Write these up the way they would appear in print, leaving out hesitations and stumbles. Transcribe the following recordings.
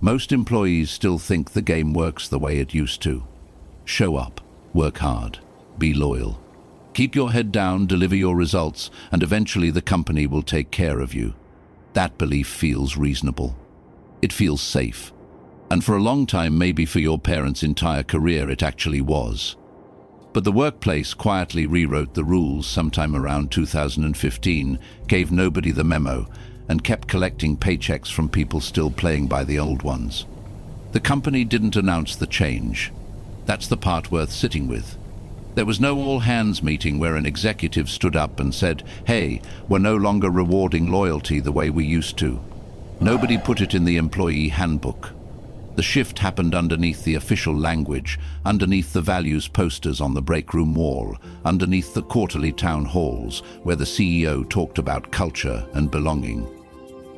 Most employees still think the game works the way it used to. Show up, work hard, be loyal. Keep your head down, deliver your results, and eventually the company will take care of you. That belief feels reasonable. It feels safe. And for a long time, maybe for your parents' entire career, it actually was. But the workplace quietly rewrote the rules sometime around 2015, gave nobody the memo, and kept collecting paychecks from people still playing by the old ones. The company didn't announce the change. That's the part worth sitting with. There was no all-hands meeting where an executive stood up and said, "Hey, we're no longer rewarding loyalty the way we used to." Nobody put it in the employee handbook. The shift happened underneath the official language, underneath the values posters on the break room wall, underneath the quarterly town halls where the CEO talked about culture and belonging.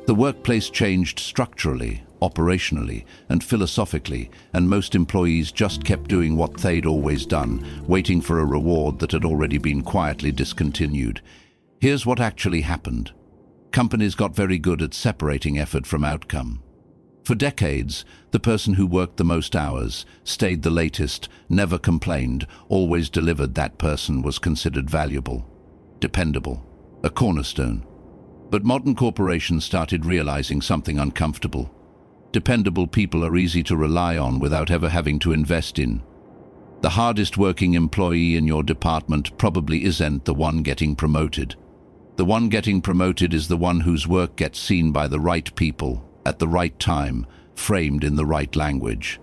The workplace changed structurally, operationally, and philosophically, and most employees just kept doing what they'd always done, waiting for a reward that had already been quietly discontinued. Here's what actually happened. Companies got very good at separating effort from outcome. For decades, the person who worked the most hours, stayed the latest, never complained, always delivered, that person was considered valuable, dependable, a cornerstone. But modern corporations started realizing something uncomfortable. Dependable people are easy to rely on without ever having to invest in. The hardest working employee in your department probably isn't the one getting promoted. The one getting promoted is the one whose work gets seen by the right people, at the right time, framed in the right language.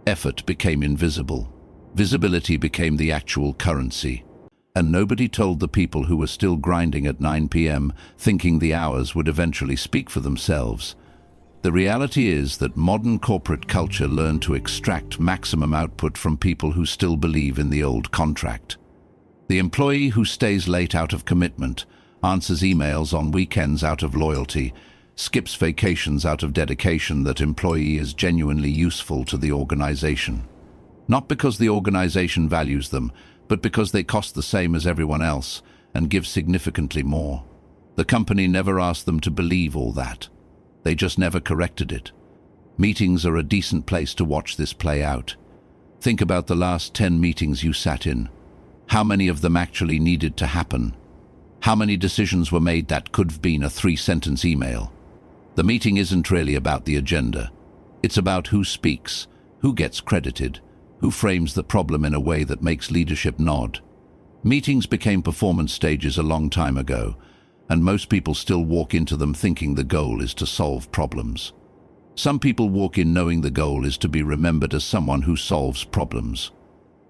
Effort became invisible. Visibility became the actual currency. And nobody told the people who were still grinding at 9 p.m., thinking the hours would eventually speak for themselves. The reality is that modern corporate culture learned to extract maximum output from people who still believe in the old contract. The employee who stays late out of commitment, answers emails on weekends out of loyalty, skips vacations out of dedication, that employee is genuinely useful to the organization. Not because the organization values them, but because they cost the same as everyone else and give significantly more. The company never asked them to believe all that. They just never corrected it. Meetings are a decent place to watch this play out. Think about the last 10 meetings you sat in. How many of them actually needed to happen? How many decisions were made that could have been a 3-sentence email? The meeting isn't really about the agenda. It's about who speaks, who gets credited, who frames the problem in a way that makes leadership nod. Meetings became performance stages a long time ago, and most people still walk into them thinking the goal is to solve problems. Some people walk in knowing the goal is to be remembered as someone who solves problems.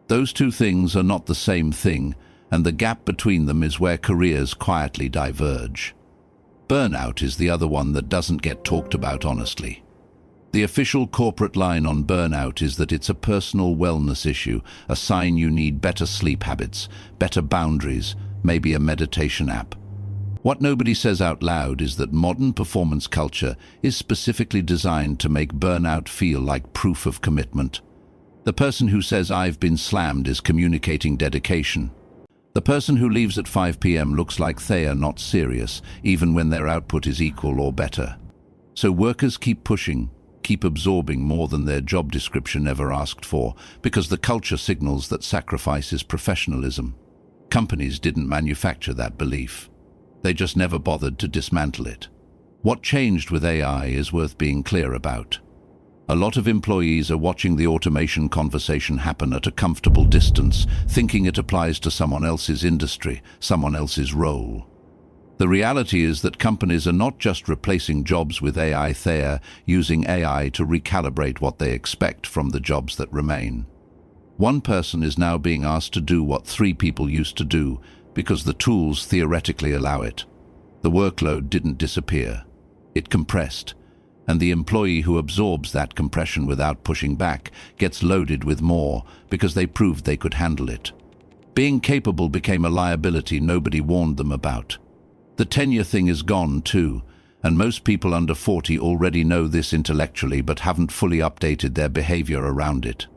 Those two things are not the same thing, and the gap between them is where careers quietly diverge. Burnout is the other one that doesn't get talked about honestly. The official corporate line on burnout is that it's a personal wellness issue, a sign you need better sleep habits, better boundaries, maybe a meditation app. What nobody says out loud is that modern performance culture is specifically designed to make burnout feel like proof of commitment. The person who says "I've been slammed" is communicating dedication. The person who leaves at 5 p.m. looks like they are not serious, even when their output is equal or better. So workers keep pushing, keep absorbing more than their job description ever asked for, because the culture signals that sacrifice is professionalism. Companies didn't manufacture that belief. They just never bothered to dismantle it. What changed with AI is worth being clear about. A lot of employees are watching the automation conversation happen at a comfortable distance, thinking it applies to someone else's industry, someone else's role. The reality is that companies are not just replacing jobs with AI, they're using AI to recalibrate what they expect from the jobs that remain. One person is now being asked to do what 3 people used to do because the tools theoretically allow it. The workload didn't disappear. It compressed. And the employee who absorbs that compression without pushing back gets loaded with more because they proved they could handle it. Being capable became a liability nobody warned them about. The tenure thing is gone too, and most people under 40 already know this intellectually but haven't fully updated their behavior around it.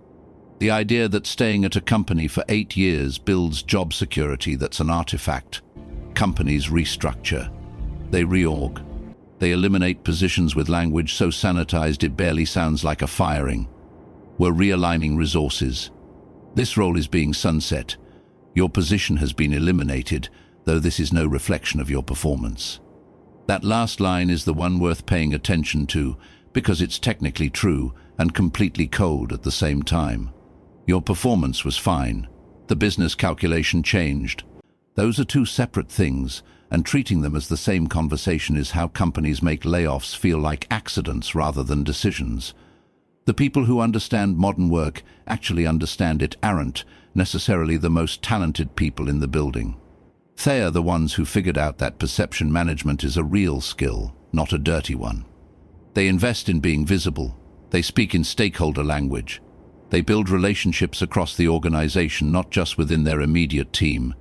The idea that staying at a company for 8 years builds job security, that's an artifact. Companies restructure. They reorg. They eliminate positions with language so sanitized it barely sounds like a firing. We're realigning resources. This role is being sunset. Your position has been eliminated, though this is no reflection of your performance. That last line is the one worth paying attention to, because it's technically true and completely cold at the same time. Your performance was fine. The business calculation changed. Those are two separate things, and treating them as the same conversation is how companies make layoffs feel like accidents rather than decisions. The people who understand modern work actually understand it aren't necessarily the most talented people in the building. They are the ones who figured out that perception management is a real skill, not a dirty one. They invest in being visible. They speak in stakeholder language. They build relationships across the organization, not just within their immediate team.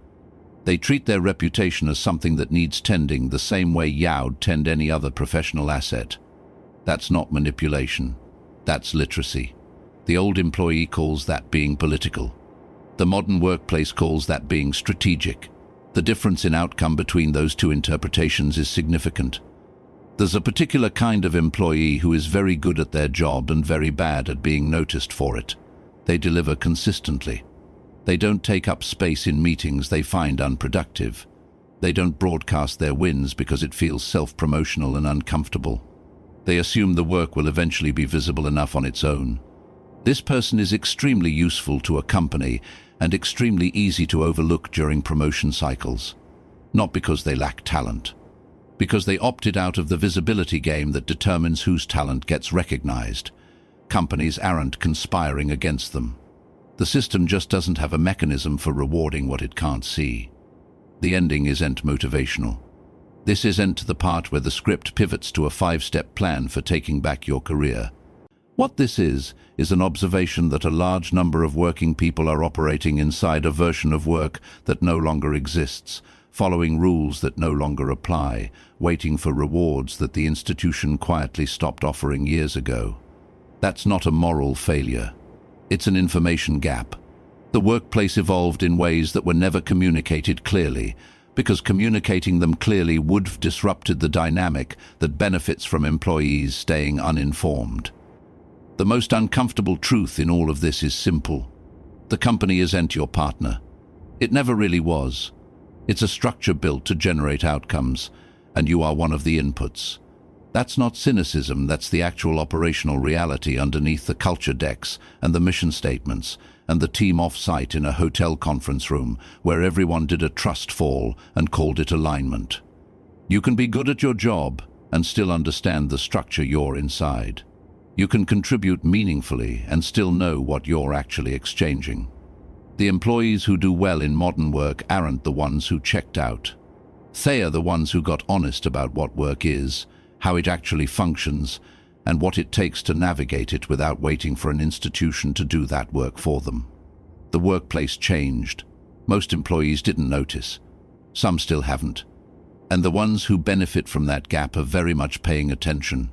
They treat their reputation as something that needs tending the same way you'd tend any other professional asset. That's not manipulation. That's literacy. The old employee calls that being political. The modern workplace calls that being strategic. The difference in outcome between those two interpretations is significant. There's a particular kind of employee who is very good at their job and very bad at being noticed for it. They deliver consistently. They don't take up space in meetings they find unproductive. They don't broadcast their wins because it feels self-promotional and uncomfortable. They assume the work will eventually be visible enough on its own. This person is extremely useful to a company and extremely easy to overlook during promotion cycles. Not because they lack talent, because they opted out of the visibility game that determines whose talent gets recognized. Companies aren't conspiring against them. The system just doesn't have a mechanism for rewarding what it can't see. The ending isn't motivational. This isn't the part where the script pivots to a 5-step plan for taking back your career. What this is an observation that a large number of working people are operating inside a version of work that no longer exists, following rules that no longer apply, waiting for rewards that the institution quietly stopped offering years ago. That's not a moral failure. It's an information gap. The workplace evolved in ways that were never communicated clearly, because communicating them clearly would have disrupted the dynamic that benefits from employees staying uninformed. The most uncomfortable truth in all of this is simple. The company isn't your partner. It never really was. It's a structure built to generate outcomes, and you are one of the inputs. That's not cynicism, that's the actual operational reality underneath the culture decks and the mission statements and the team off-site in a hotel conference room where everyone did a trust fall and called it alignment. You can be good at your job and still understand the structure you're inside. You can contribute meaningfully and still know what you're actually exchanging. The employees who do well in modern work aren't the ones who checked out. They are the ones who got honest about what work is, how it actually functions, and what it takes to navigate it without waiting for an institution to do that work for them. The workplace changed. Most employees didn't notice. Some still haven't. And the ones who benefit from that gap are very much paying attention.